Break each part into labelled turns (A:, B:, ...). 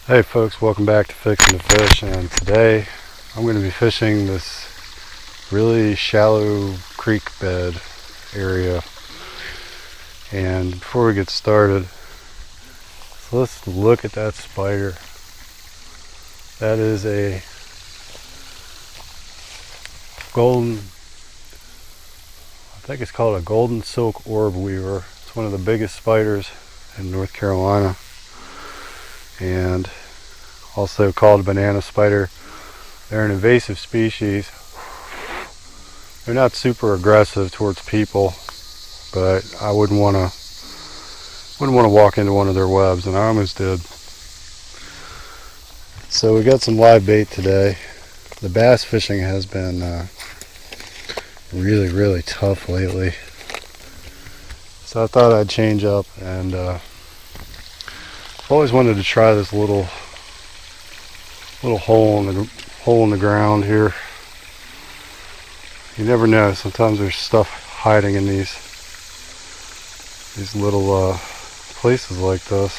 A: Hey folks, welcome back to Fixing the Fish, and today I'm going to be fishing this really shallow creek bed area. And before we get started, so let's look at that spider. That is a golden, I think it's called a golden silk orb weaver. It's one of the biggest spiders in North Carolina, and also called a banana spider. They're an invasive species. They're not super aggressive towards people, but I wouldn't want to walk into one of their webs, and I almost did. So we got some live bait today. The bass fishing has been really tough lately, so I thought I'd change up, and I've always wanted to try this little hole in the ground here. You never know, sometimes there's stuff hiding in these little places like this.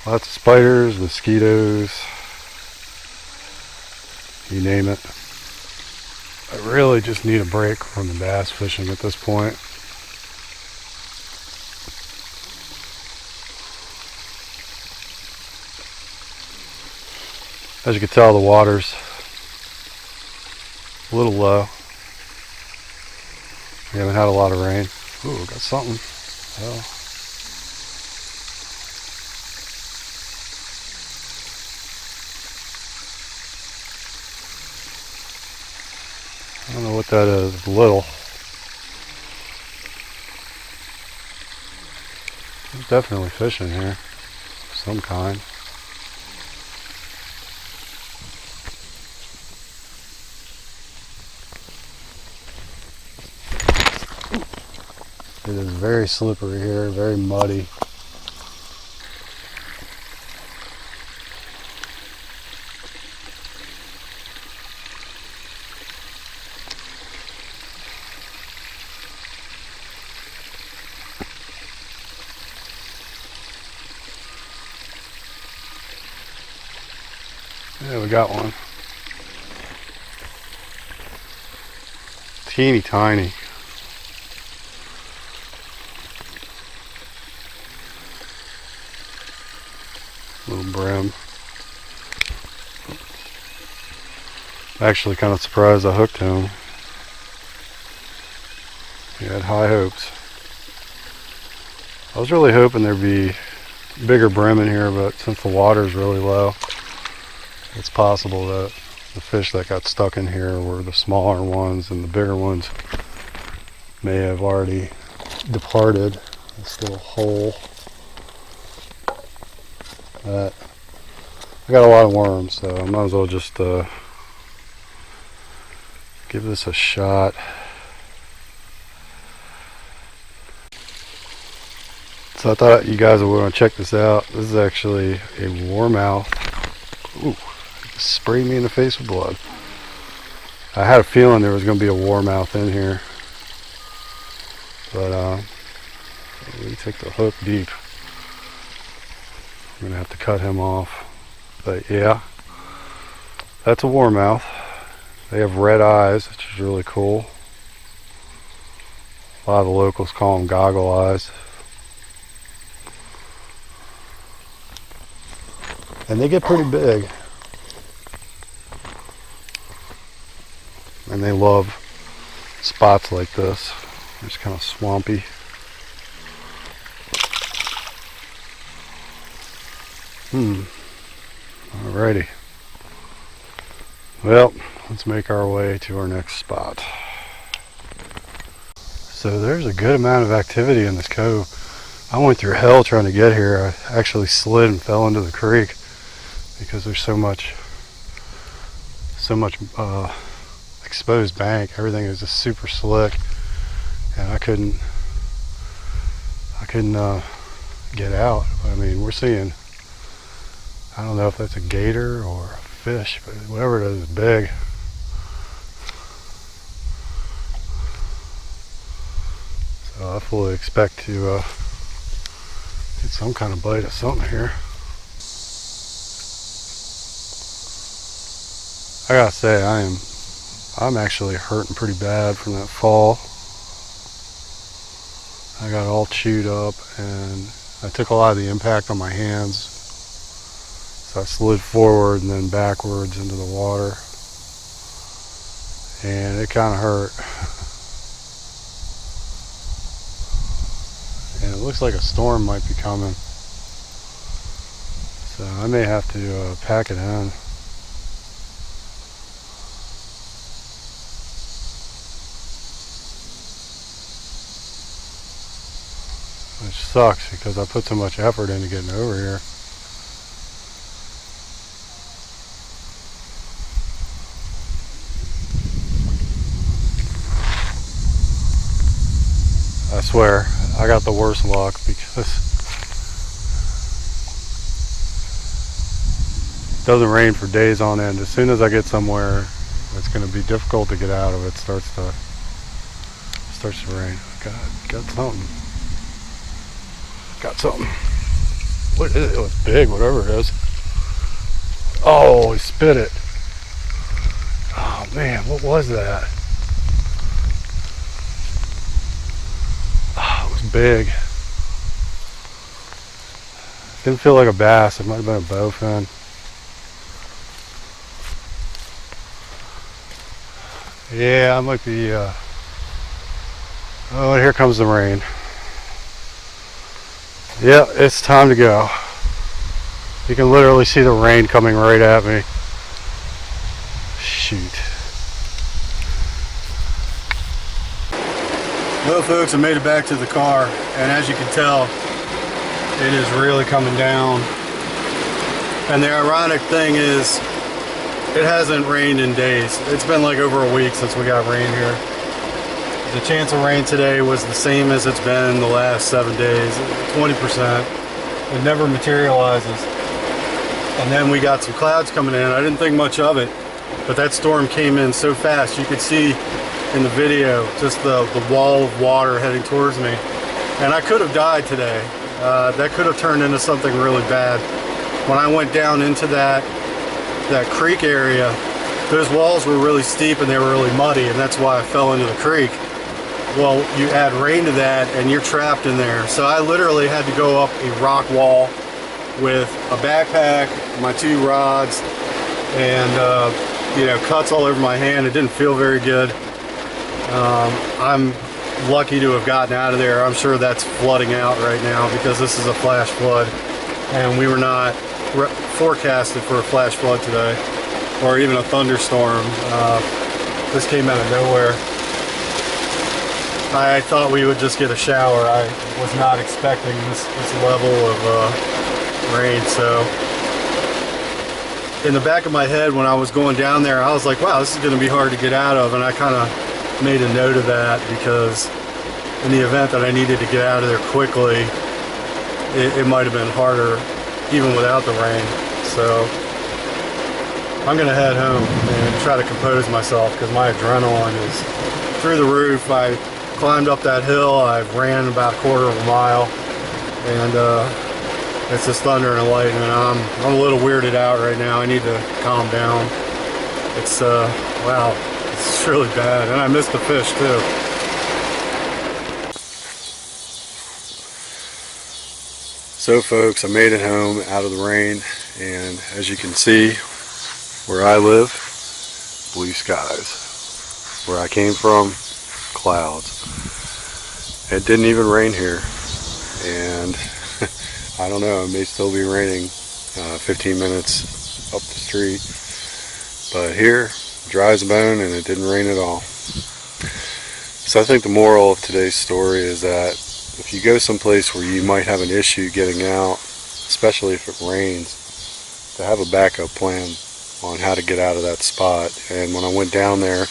A: Lots of spiders, mosquitoes, you name it. I really just need a break from the bass fishing at this point. As you can tell, the water's a little low. We haven't had a lot of rain. Ooh, got something. Oh. I don't know what that is. It's little. There's definitely fish in here of some kind. It is very slippery here, very muddy. Yeah, we got one. Teeny tiny. Little brim. Actually kind of surprised I hooked him. He had high hopes. I was really hoping there'd be bigger brim in here, but since the water's really low, it's possible that the fish that got stuck in here were the smaller ones, and the bigger ones may have already departed. This little hole. I got a lot of worms, so I might as well just give this a shot. So I thought you guys would want to check this out. This is actually a warmouth. Ooh, it sprayed me in the face with blood. I had a feeling there was going to be a warmouth in here, but let me take the hook deep. I'm gonna have to cut him off. But yeah, that's a warmouth. They have red eyes, which is really cool. A lot of the locals call them goggle eyes. And they get pretty big. And they love spots like this. It's kind of swampy. Alrighty. Well, let's make our way to our next spot. So there's a good amount of activity in this cove. I went through hell trying to get here. I actually slid and fell into the creek because there's so much exposed bank. Everything is just super slick, and I couldn't get out. I mean, we're seeing, I don't know if that's a gator or a fish, but whatever it is, it's big. So I fully expect to get some kind of bite of something here. I gotta say, I'm actually hurting pretty bad from that fall. I got all chewed up and I took a lot of the impact on my hands. So I slid forward and then backwards into the water. And it kind of hurt. And it looks like a storm might be coming. So I may have to pack it in. Which sucks because I put so much effort into getting over here. I swear, I got the worst luck because it doesn't rain for days on end. As soon as I get somewhere it's going to be difficult to get out of, it starts to rain. Got something. Got something. What is it? It was big, whatever it is. Oh, he spit it. Oh man, what was that? Oh, it was big. Didn't feel like a bass. It might have been a bowfin. Yeah, I might be. Oh, here comes the rain. Yeah, it's time to go. You can literally see the rain coming right at me. Shoot. Well, folks, I made it back to the car, and as you can tell, it is really coming down. And the ironic thing is, it hasn't rained in days. It's been like over a week since we got rain here. The chance of rain today was the same as it's been the last 7 days, 20%. It never materializes. And then we got some clouds coming in. I didn't think much of it, but that storm came in so fast. You could see in the video just the wall of water heading towards me. And I could have died today. That could have turned into something really bad. When I went down into that creek area, those walls were really steep and they were really muddy, and that's why I fell into the creek. Well, you add rain to that and you're trapped in there. So I literally had to go up a rock wall with a backpack, my 2 rods, and you know, cuts all over my hand. It didn't feel very good. I'm lucky to have gotten out of there. I'm sure that's flooding out right now because this is a flash flood, and we were not forecasted for a flash flood today, or even a thunderstorm. This came out of nowhere. I thought we would just get a shower. I was not expecting this level of rain. So in the back of my head when I was going down there, I was like, wow, this is going to be hard to get out of, and I kind of made a note of that because in the event that I needed to get out of there quickly, it might have been harder even without the rain. So I'm going to head home and try to compose myself because my adrenaline is through the roof. I climbed up that hill. I ran about a quarter of a mile, and it's just thunder and lightning. I'm a little weirded out right now. I need to calm down. It's wow, it's really bad, and I missed the fish too. So folks, I made it home out of the rain, and as you can see, where I live, blue skies. Where I came from, clouds. It didn't even rain here, and I don't know, it may still be raining 15 minutes up the street, but here, dry as a bone, and it didn't rain at all. So I think the moral of today's story is that if you go someplace where you might have an issue getting out, especially if it rains, to have a backup plan on how to get out of that spot. And when I went down there,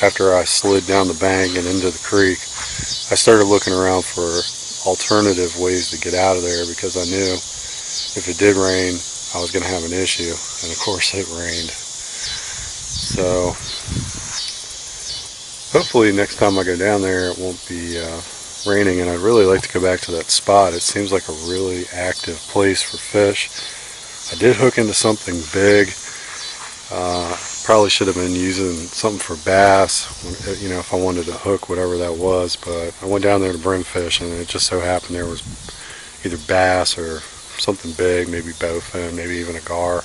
A: after I slid down the bank and into the creek, I started looking around for alternative ways to get out of there because I knew if it did rain, I was going to have an issue. And of course it rained. So hopefully next time I go down there, it won't be raining, and I'd really like to go back to that spot. It seems like a really active place for fish. I did hook into something big. Probably should have been using something for bass, you know, if I wanted to hook whatever that was, but I went down there to brim fish, and it just so happened there was either bass or something big, maybe bowfin, maybe even a gar.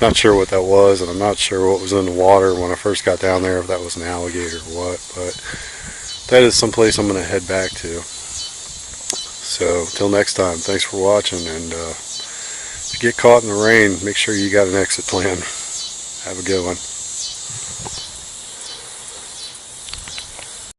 A: Not sure what that was, and I'm not sure what was in the water when I first got down there, if that was an alligator or what, but that is someplace I'm going to head back to. So, till next time, thanks for watching, and if you get caught in the rain, make sure you got an exit plan. Have a good one.